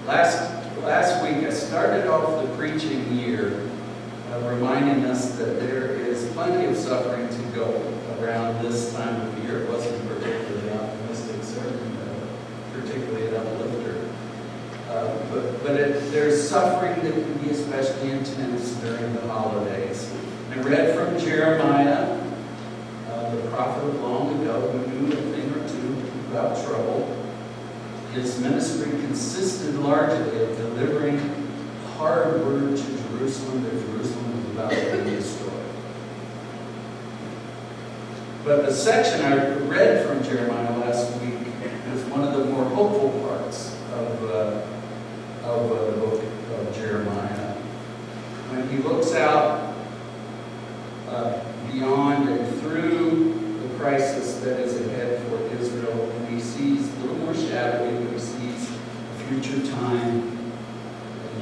Last week I started off the preaching year reminding us that there is plenty of suffering to go around this time of year. It wasn't a particularly optimistic sermon, particularly an uplifter. There's suffering that can be especially intense during the holidays. I read from Jeremiah, the prophet of long ago, who knew a thing or two about trouble. His ministry consisted largely of delivering hard word to Jerusalem that Jerusalem was about to be destroyed. But the section I read from Jeremiah last week is one of the more hopeful parts of the book of Jeremiah. When he looks out beyond and through the crisis that is ahead for Israel, and he sees a little more shadowy, but he sees a future time,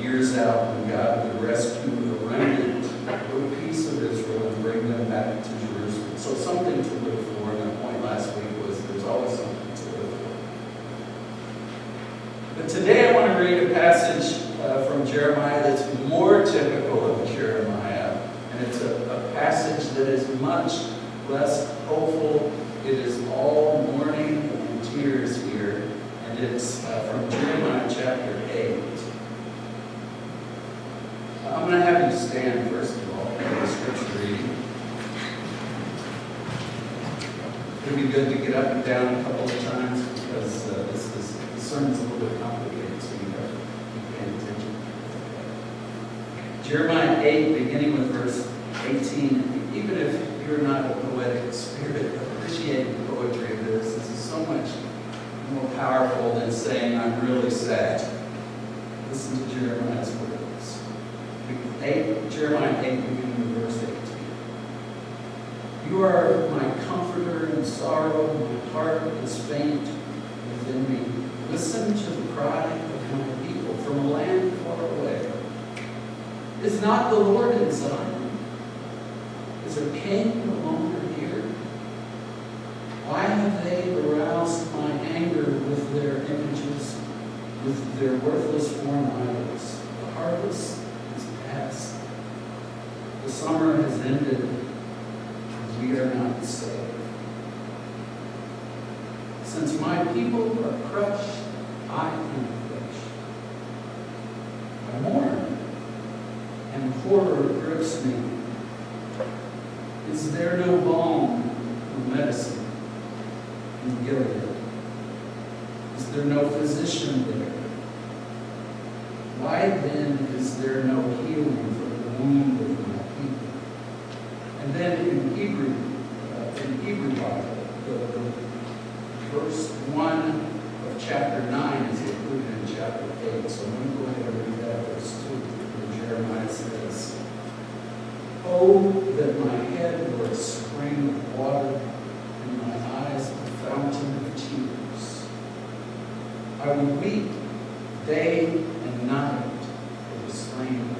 years out, when God would rescue the remnant, a little piece of Israel, and bring them back to Jerusalem. So something to live for, and the point last week was there's always something to live for. But today I want to read a passage from Jeremiah that's more typical of Jeremiah, and it's a passage that is much less hopeful. It is all mourning and tears here, and it's from Jeremiah chapter 8. I'm going to have you stand first of all for the scripture reading. It would be good to get up and down a couple of times because the sermon's a little bit complicated, so you have to keep paying attention. Jeremiah 8, beginning with verse 18. Even if you're not a poetic spirit, appreciating the poetry of this. This is so much more powerful than saying, I'm really sad. Listen to Jeremiah's words. Jeremiah 8, beginning with verse 18. You are my comforter in sorrow. My heart is faint within me. Listen to the cry of my people from a land far away. Is not the Lord in Zion? Is a king no longer here? Why have they aroused my anger with their images, with their worthless foreign idols? The harvest is past. The summer has ended, and we are not saved. Since my people are crushed, I am crushed. I mourn, and horror grips me. there no balm or medicine in Gilead? Is there no physician there? Why then is there no healing for the wound of my people? And then in Hebrew Bible, the verse 1 of chapter 9 is included in chapter 8. So I'm going to go ahead and read that verse 2, where Jeremiah says, "Oh, that my head were a spring of water, and my eyes a fountain of tears. I would weep day and night for the slain of my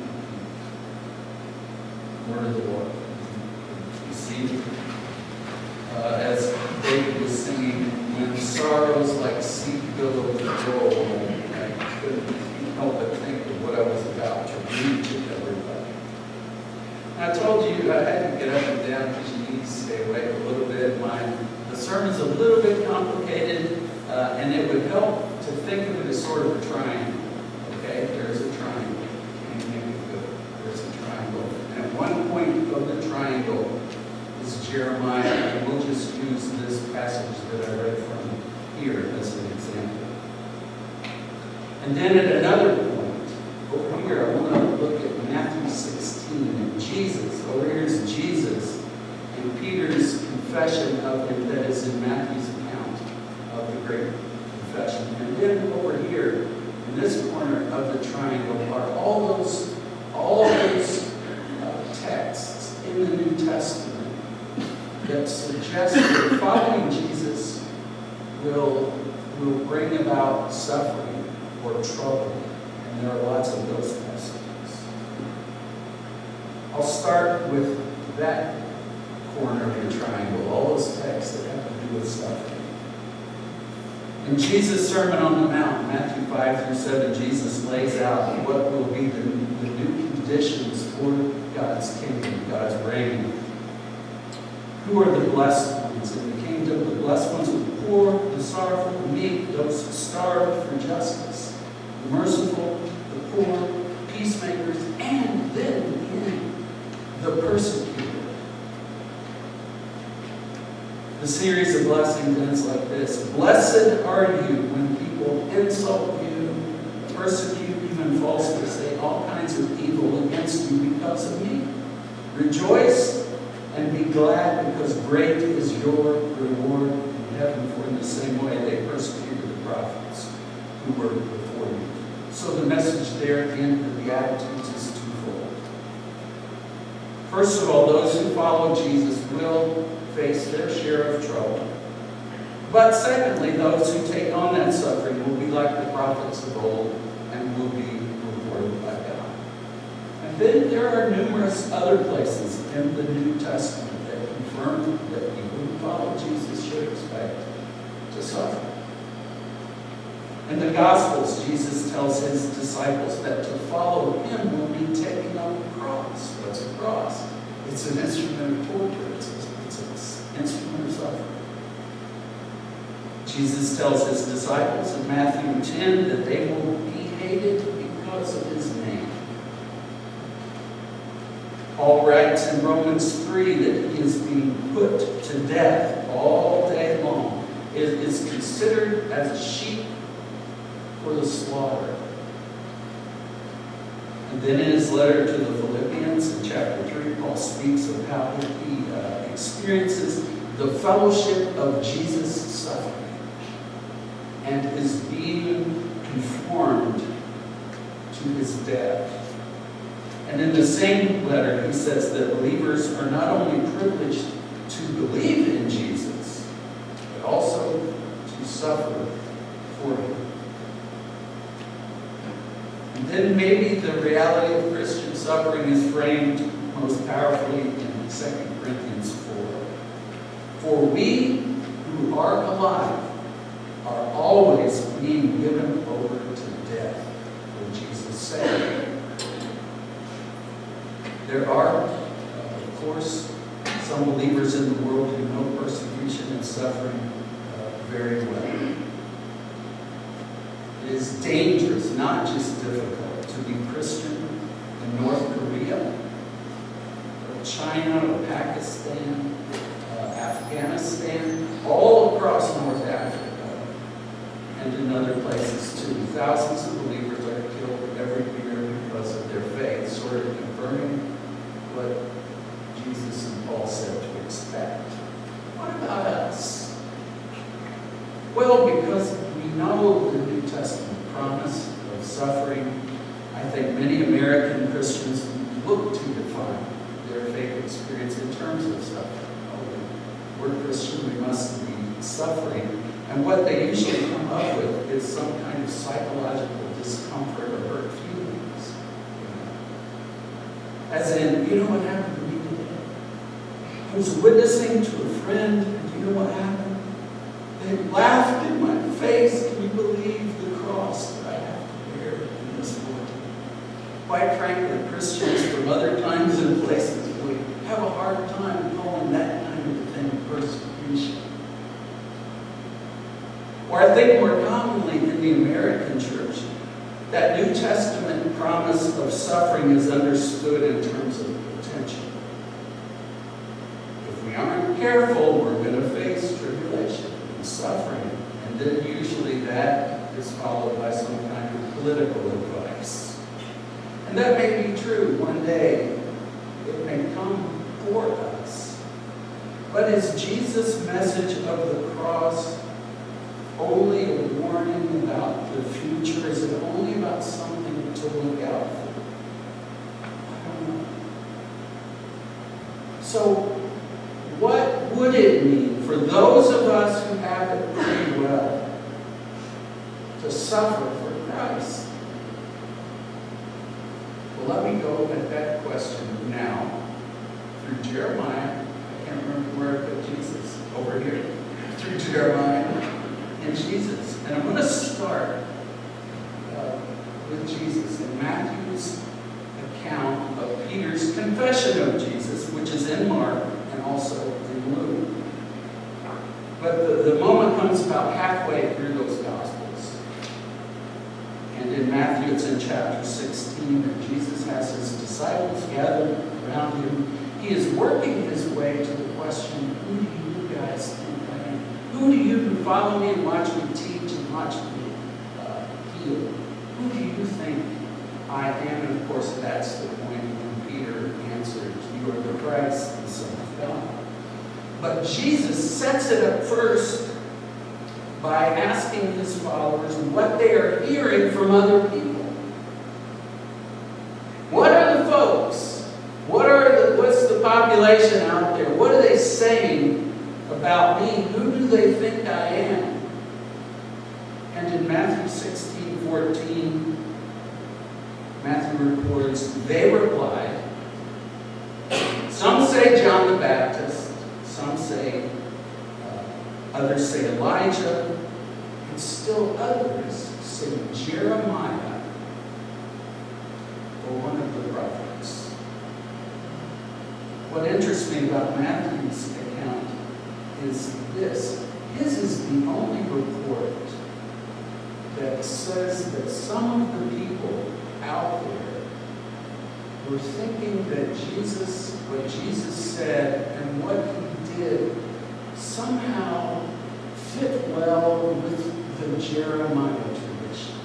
people." Word of the Lord. You see, as David was singing, when sorrows like sea billows roll, I couldn't help but think of what I was about to read to everybody. I told you I had to get up and down because you need to stay awake a little bit. The sermon's a little bit complicated, and it would help to think of it as sort of a triangle. Okay, there's a triangle. Can you make it good? There's a triangle. And at one point of the triangle is Jeremiah, and we'll just use this passage that I read from here as an example. And then at another point, over here, I want to look at Matthew 16, and Jesus. Over here is Jesus and Peter's confession of him that is in Matthew's account of the great confession. And then over here, in this corner of the triangle, are all those texts in the New Testament that suggest that following Jesus will bring about suffering or trouble. And there are lots of those passages. I'll start with that corner of the triangle, all those texts that have to do with suffering. In Jesus' Sermon on the Mount, Matthew 5-7, Jesus lays out what will be the new conditions for God's kingdom, God's reign. Who are the blessed ones in the kingdom? The blessed ones are the poor, the sorrowful, the meek, those who starve for justice, the merciful, the poor, peacemakers, and then in the persecuted. The series of blessings ends like this: "Blessed are you when people insult you, persecute you, and falsely say all kinds of evil against you because of me. Rejoice and be glad, because great is your reward in heaven, for in the same way they persecuted the prophets who were before you." So the message there in the Beatitudes is twofold. First of all, those who follow Jesus will face their share of trouble. But secondly, those who take on that suffering will be like the prophets of old and will be rewarded by God. And then there are numerous other places in the New Testament that confirm that people who follow Jesus should expect to suffer. In the Gospels, Jesus tells his disciples that to follow him will be taking up a cross. What's a cross? It's an instrument of torture. It's an instrument of suffering. Jesus tells his disciples in Matthew 10 that they will be hated because of his name. Paul writes in Romans 3 that he is being put to death all day long. It is considered as a sheep for the slaughter. And then in his letter to the Philippians in chapter 3, Paul speaks of how he experiences the fellowship of Jesus' suffering and is being conformed to his death. And in the same letter, he says that believers are not only privileged to believe in Jesus, but also to suffer for him. And then maybe the reality of Christian suffering is framed most powerfully in 2 Corinthians 4. For we who are alive are always being given over to death for Jesus' sake. There are, of course, some believers in the world who know persecution and suffering very well. It is dangerous, not just difficult, to be Christian in North Korea or China or Pakistan, Afghanistan, all across North Africa, and in other places too. Thousands of believers are killed every year because of their faith, sort of confirming what Jesus and Paul said to expect. What about us? Well, because we know the New Testament promise of suffering, I think many American Christians look to define their faith experience in terms of suffering. Oh, we're Christian, we must be suffering. And what they usually come up with is some kind of psychological discomfort or hurt feelings. As in, you know what happened to me today? I was witnessing to a friend, and do you know what happened? They laughed in my face. Can you believe the cross that I have to bear in this world? Quite frankly, Christians from other times and places would have a hard time calling that kind of thing persecution. Or I think more commonly in the American church, that New Testament promise of suffering is understood in terms of potential. If we aren't careful, we're going to face tribulation and suffering. And then usually that is followed by some kind of political advice. And that may be true one day. It may come for us. But is Jesus' message of the cross only a warning about the future? Is it only about something to look out for? I don't know. So, what would it mean for those of us who have it pretty well to suffer for Christ? Well, let me go at that question now through Jeremiah. I can't remember where I put Jesus. Over here. Through Jeremiah and Jesus. And I'm going to start with Jesus in Matthew's account of Peter's confession of Jesus, which is in Mark and also in Luke. But the moment comes about halfway through those Gospels. And in Matthew, it's in chapter 16 that Jesus has his disciples gathered around him. He is working his way to the question, who do you guys think I am? Who do you who follow me and watch me teach and watch me heal? Who do you think I am? And of course, that's the point when Peter answers, you are the Christ, the Son of God. But Jesus sets it up first by asking his followers what they are hearing from other people. What are the folks? What's the population out there? What are they saying about me? Who do they think I am? And in Matthew 16:14, Matthew reports, they replied, some say John the Baptist, some say, others say Elijah, and still others say Jeremiah or one of the prophets. What interests me about Matthew's account is this. His is the only report that says that some of the people out there were thinking that what Jesus said and what he did somehow fit well with the Jeremiah tradition.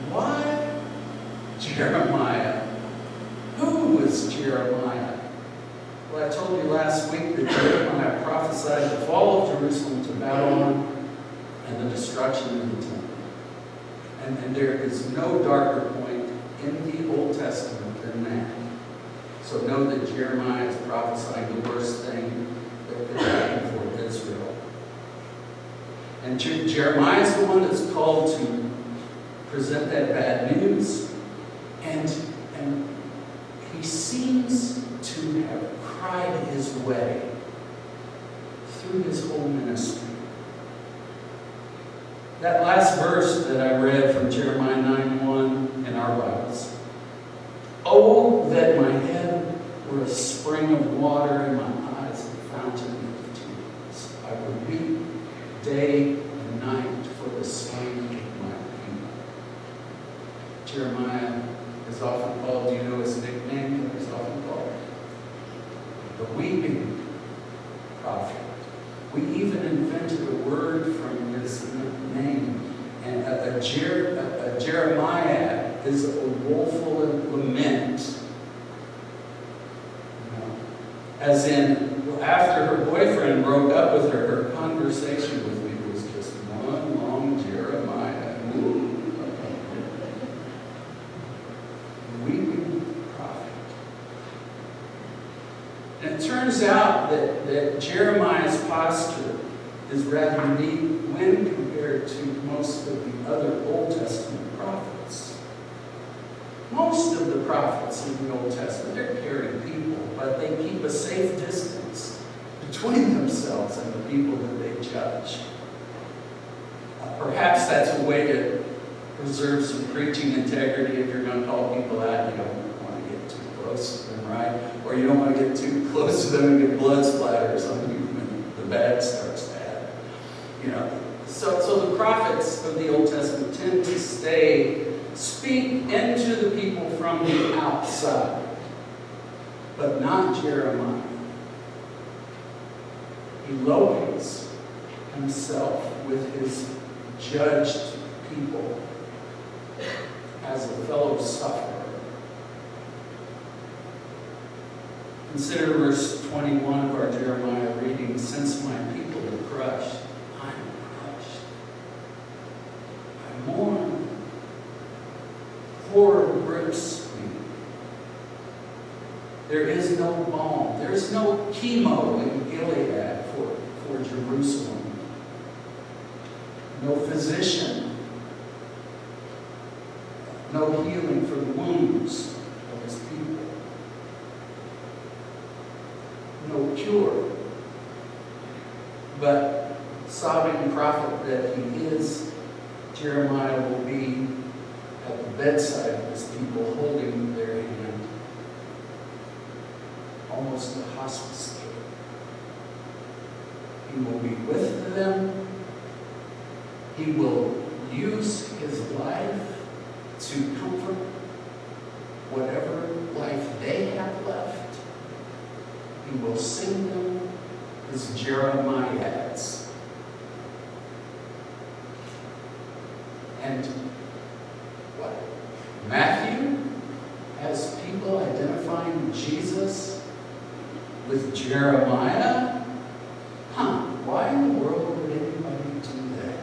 Why Jeremiah? Who was Jeremiah? Well, I told you last week that Jeremiah prophesied the fall of Jerusalem to Babylon and the destruction of the temple. And there is no darker point in the Old Testament than that. So know that Jeremiah is prophesying the worst thing that could happen for Israel. And Jeremiah is the one that's called to present that bad news. And he seems to have cried his way through his whole ministry. That last verse that I read from Jeremiah 9:1 in our Bibles. Oh, that my head were a spring of water and my eyes a fountain of tears. I would weep day and night for the slain of my people. Jeremiah is often called, do you know his nickname? He's often weeping prophet. We even invented a word from his name. And a Jeremiah is a woeful lament. As in, after her boyfriend broke up with her, her conversation with me was just one long Jeremiah. Weeping prophet. And it turns out that Jeremiah's posture is rather neat when compared to most of the other Old Testament prophets. Most of the prophets in the Old Testament, they're caring people, but they keep a safe distance between themselves and the people that they judge. Perhaps that's a way to preserve some preaching integrity. If you're going to call people out, you don't want to get too close to them, right? Or you don't want to get too close to them and get blood splatters on you when the bad starts to happen. So the prophets of the Old Testament tend to speak into the people from the outside, but not Jeremiah. He locates himself with his judged people as a fellow sufferer. Consider verse 21 of our Jeremiah reading. Since my people are crushed, I am crushed. I mourn. Horror grips me. There is no balm. There is no chemo in Gilead for Jerusalem. No physician. No healing for the wounds of his people. No cure. But, sobbing prophet that he is, Jeremiah will be at the bedside of his people, holding their hand, almost a hospice care. He will be with them. He will use his life to comfort whatever life they have left. He will sing them his Jeremiads. And Matthew has people identifying Jesus with Jeremiah? Why in the world would anybody do that?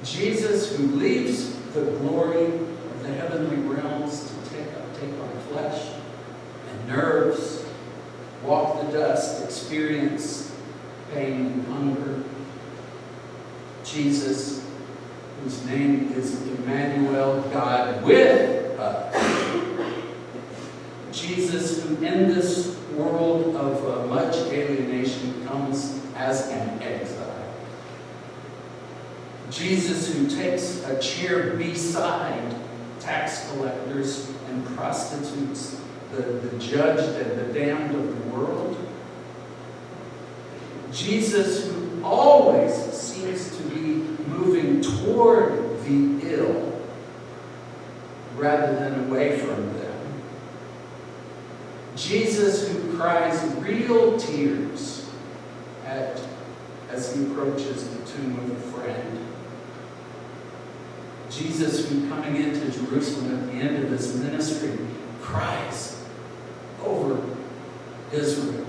Jesus, who leaves the glory of the heavenly realms to take on flesh and nerves, walk the dust, experience pain and hunger. Jesus, whose name is Emmanuel, God with us. Jesus, who in this world of much alienation comes as an exile. Jesus, who takes a chair beside tax collectors and prostitutes, the judged and the damned of the world. Jesus, who always seems to be moving toward the ill rather than away from them. Jesus, who cries real tears as he approaches the tomb of a friend. Jesus, who coming into Jerusalem at the end of his ministry cries over Israel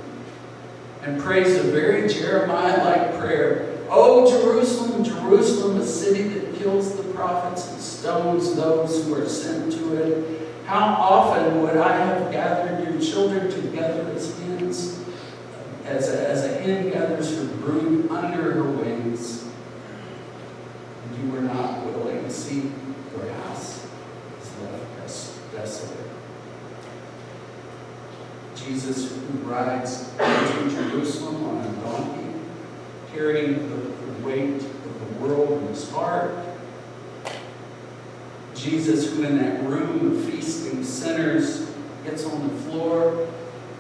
and prays a very Jeremiah-like prayer. Oh, Jerusalem, Jerusalem, a city that kills the prophets and stones those who are sent to it. How often would I have gathered your children together as hens, as a hen gathers her brood under her wings, and you were not willing to see your house is left desolate. Jesus, who rides into Jerusalem on a donkey, carrying the weight of the world in his heart. Jesus, who in that room of feasting sinners gets on the floor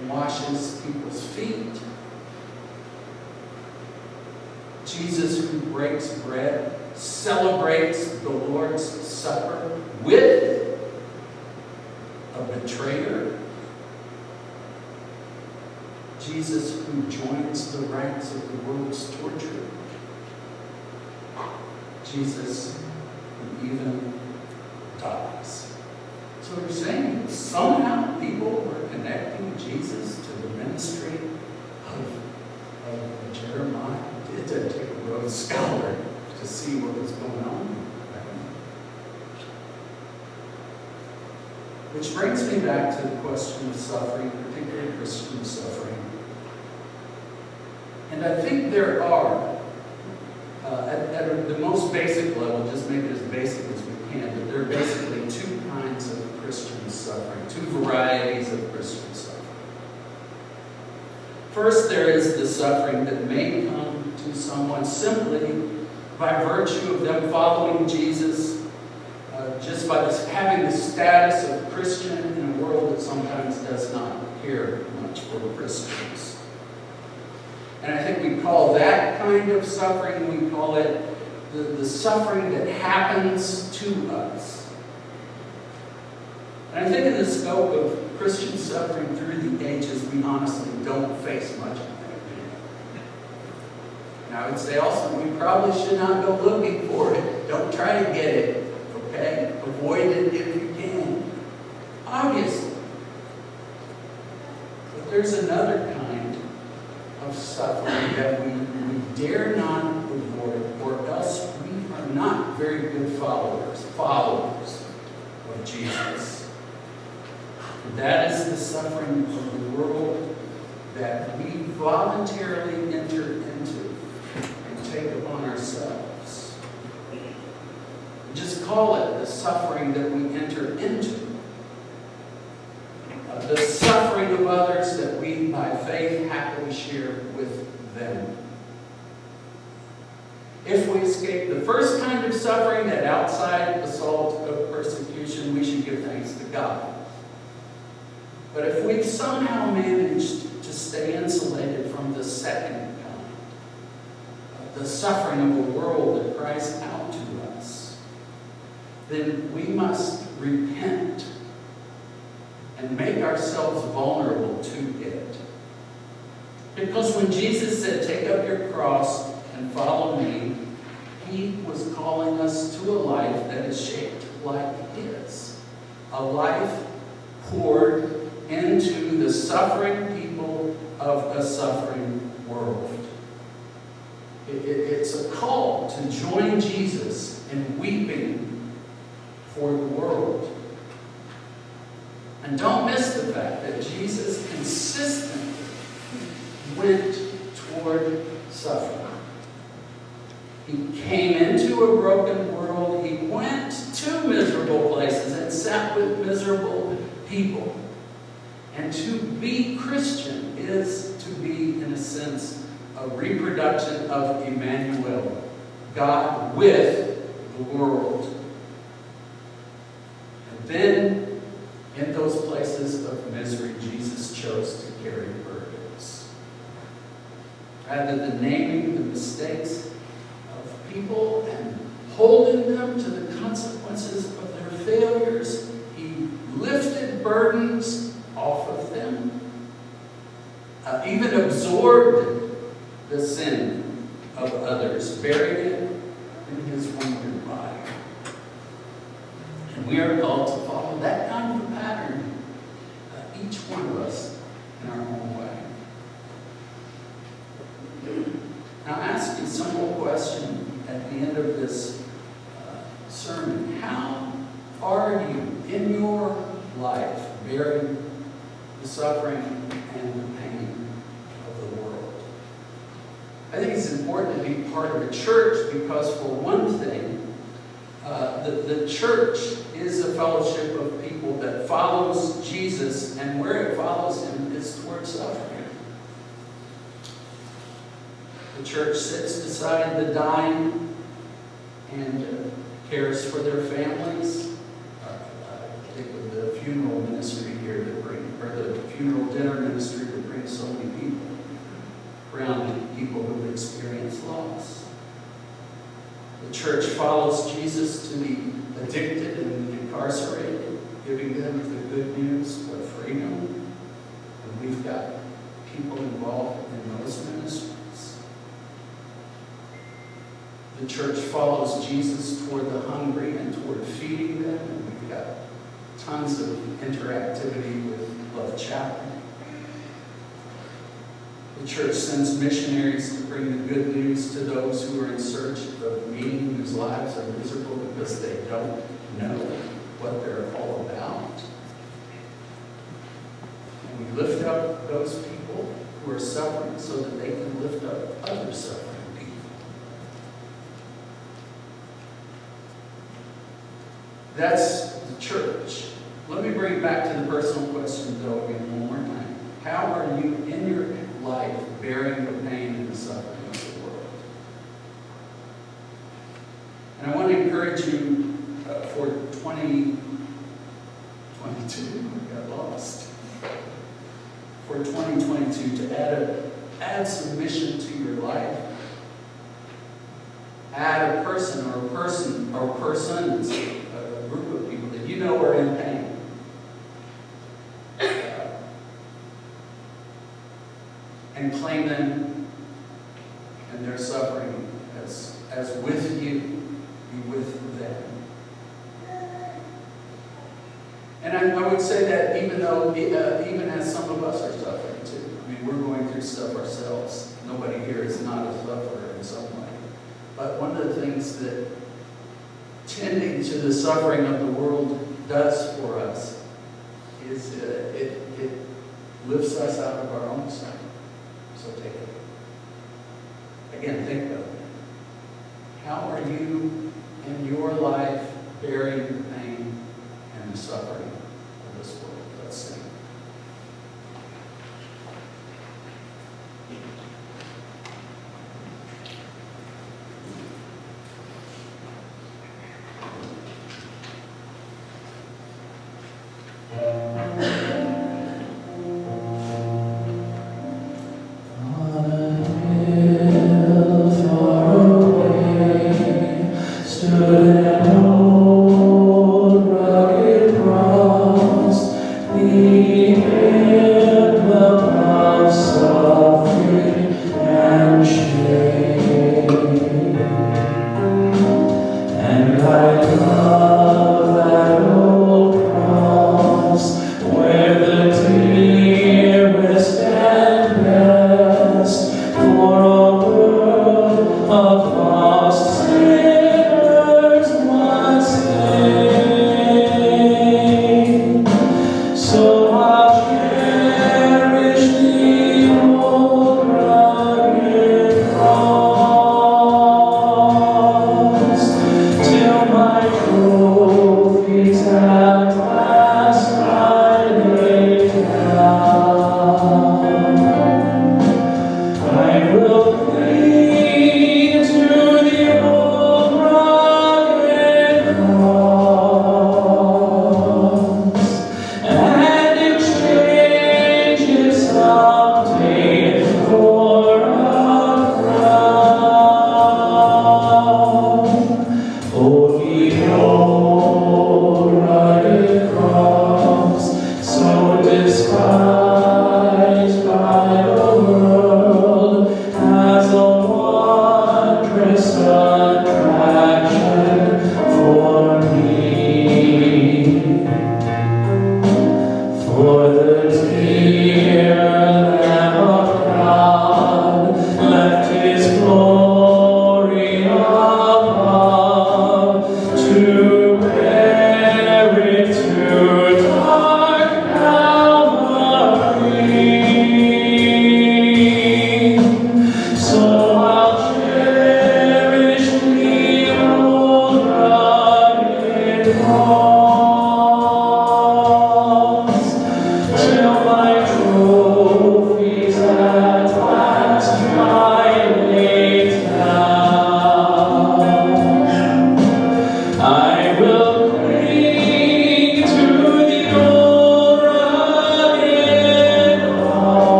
and washes people's feet. Jesus, who breaks bread, celebrates the Lord's Supper with a betrayer Jesus who joins the ranks of the world's torturer. Jesus who even dies. So we're saying somehow people were connecting Jesus to the ministry of Jeremiah. It did take a Rhodes Scholar to see what was going on. Which brings me back to the question of suffering, particularly Christian suffering. And I think there are, at the most basic level, just make it as basic as we can, but there are basically two kinds of Christian suffering, two varieties of Christian suffering. First, there is the suffering that may come to someone simply by virtue of them following Jesus, just by having the status of Christian in a world that sometimes does not care much for Christians. And I think we call that kind of suffering, we call it the suffering that happens to us. And I think in the scope of Christian suffering through the ages, we honestly don't face much of that. And I would say also, we probably should not go looking for it. Don't try to get it. Okay? Avoid it if you can. Obviously. But there's another kind of suffering that we dare not avoid, or else we are not very good followers of Jesus. And that is the suffering of the world that we voluntarily enter into and take upon ourselves. Just call it the suffering that we enter into. The suffering of others that we, by faith, happily share with them. If we escape the first kind of suffering, that outside assault of persecution, we should give thanks to God. But if we've somehow managed to stay insulated from the second kind, the suffering of a world that cries out to us, then we must repent and make ourselves vulnerable to it. Because when Jesus said, "Take up your cross and follow me," he was calling us to a life that is shaped like his. A life poured into the suffering people of a suffering world. It's a call to join Jesus in weeping for the world. And don't miss the fact that Jesus consistently went toward suffering. He came into a broken world. He went to miserable places and sat with miserable people. And to be Christian is to be, in a sense, a reproduction of Emmanuel, God with the world. And then, in those places of misery, Jesus chose to carry burdens. Rather than naming the mistakes of people and holding them to the consequences of their failures, he lifted burdens off of them, even absorbed the sin of others, bearing it in his wounded body. And we are called to follow that kind of pattern, each one of us in our own way. Now, I ask you a simple question at the end of this sermon. How are you in your life bearing the suffering and the pain of the world? I think it's important to be part of a church because, for one thing, the church is a fellowship of people that follows Jesus, and where it follows him is toward suffering. The church sits beside the dying and cares for their families. I think of the funeral ministry here or the funeral dinner ministry that brings so many people around people who have experienced loss. The church follows Jesus to the addicted and incarcerated, giving them the good news of freedom. And we've got people involved in those ministries. The church follows Jesus toward the hungry and toward feeding them, and we've got tons of interactivity with Love Chapel. The church sends missionaries to bring the good news to those who are in search of meaning, whose lives are miserable because they don't know what they're all about. And we lift up those people who are suffering so that they can lift up other suffering people. That's the church. Let me bring it back to the personal question, though, again, one more time. How are you in your life bearing the pain and the suffering of the world? And I want to encourage you for 2022, I got lost. For 2022 to add some mission to your life. Add a person or persons, a group of people that you know are in pain. And claim them and their suffering as with you, be with them. And I would say that even as some of us are suffering too. I mean, we're going through stuff ourselves. Nobody here is not a sufferer in some way. But one of the things that tending to the suffering of the world does for us is it lifts us out of our own suffering. So take it. Again, think of it. How are you in your life bearing the pain and the suffering of this world? Let's sing.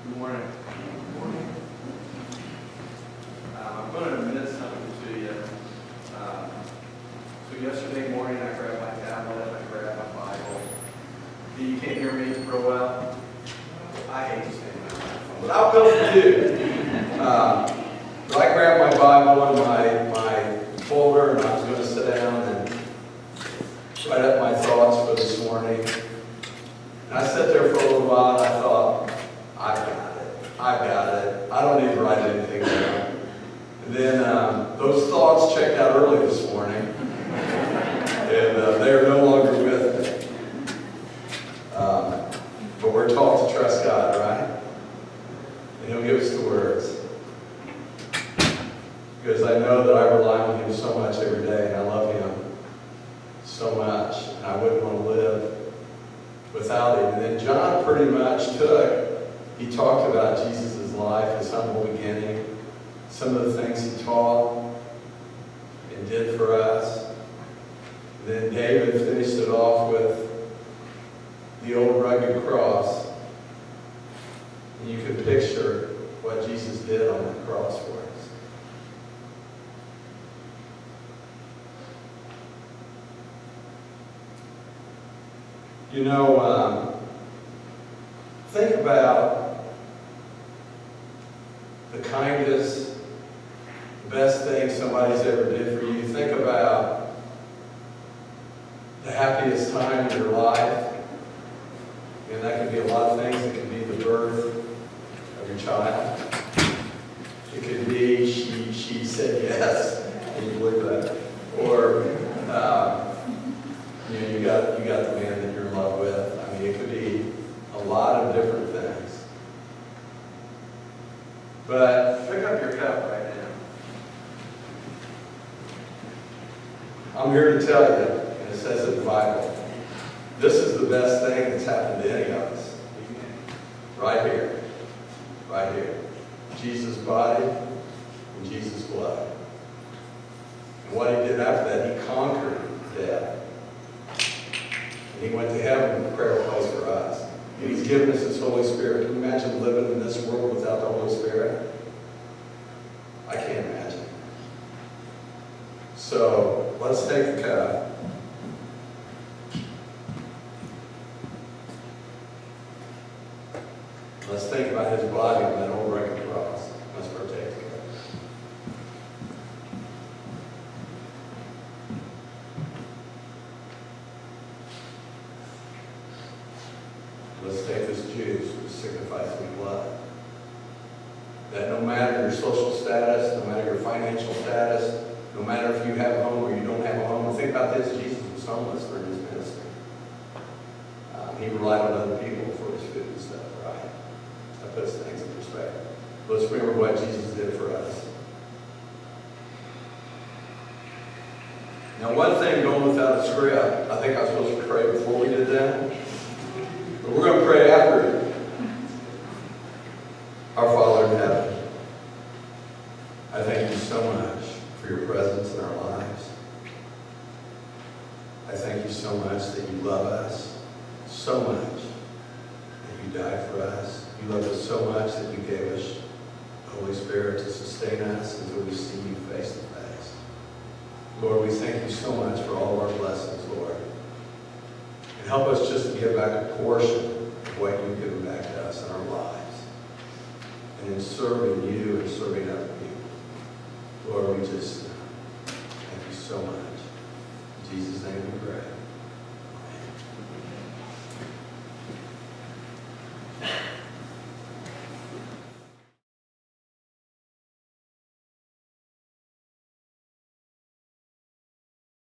Good morning. Good morning. I'm going to admit something to you. So yesterday morning I grabbed my tablet, I grabbed my Bible. You can't hear me real well? I hate to stand on my phone, but I'll go for you. But I grabbed my Bible and my folder, and I was going to sit down and write up my thoughts for this morning. And I sat there for a little while and I thought, I've got it. I don't need to write anything down. And then those thoughts checked out early this morning, and they are no longer with me. But we're taught to trust God, right? And He'll give us the words. Because I know that I rely on Him so much every day, and I love Him so much, and I wouldn't want to live without Him. And then John pretty much he talked about Jesus' life, His humble beginning, some of the things He taught and did for us. And then David finished it off with the old rugged cross. And you can picture what Jesus did on that cross for us. You know, think about the kindest, best thing somebody's ever did for you. Think about the happiest time in your life. And that could be a lot of things. It could be the birth of your child. It could be she said yes. Can you believe that? Or you got the man that you're in love with. I mean, it could be a lot of different things. But pick up your cup right now. I'm here to tell you, and it says in the Bible, this is the best thing that's happened to any of us. Right here. Right here. Jesus' body and Jesus' blood. And what He did after that, He conquered death. And He went to heaven to prepare a place for us. And He's given us His Holy Spirit. Can you imagine living in this world without the Holy Spirit? I can't imagine. So, let's take the cup. Let's think about His body on that old rugged cross. Let's partake together. Let's take this juice, which signifies the blood. That no matter your social status, no matter your financial status, no matter if you have a home or you don't have a home, think about this, Jesus was homeless for His ministry. He relied on other people for His food and stuff, right? That puts things in perspective. Let's remember what Jesus did for us. Now, one thing going without a script, I think I was supposed to pray before we did that. But we're going to pray after it. Our Father in heaven, I thank You so much for Your presence in our lives. I thank You so much that You love us so much, that You died for us. You love us so much that You gave us the Holy Spirit to sustain us until we see You face to face. Lord, we thank You so much for all of our blessings, Lord. And help us just to give back a portion of what You've given back to us in our lives. And in serving You and serving other people. Lord, we just thank You so much.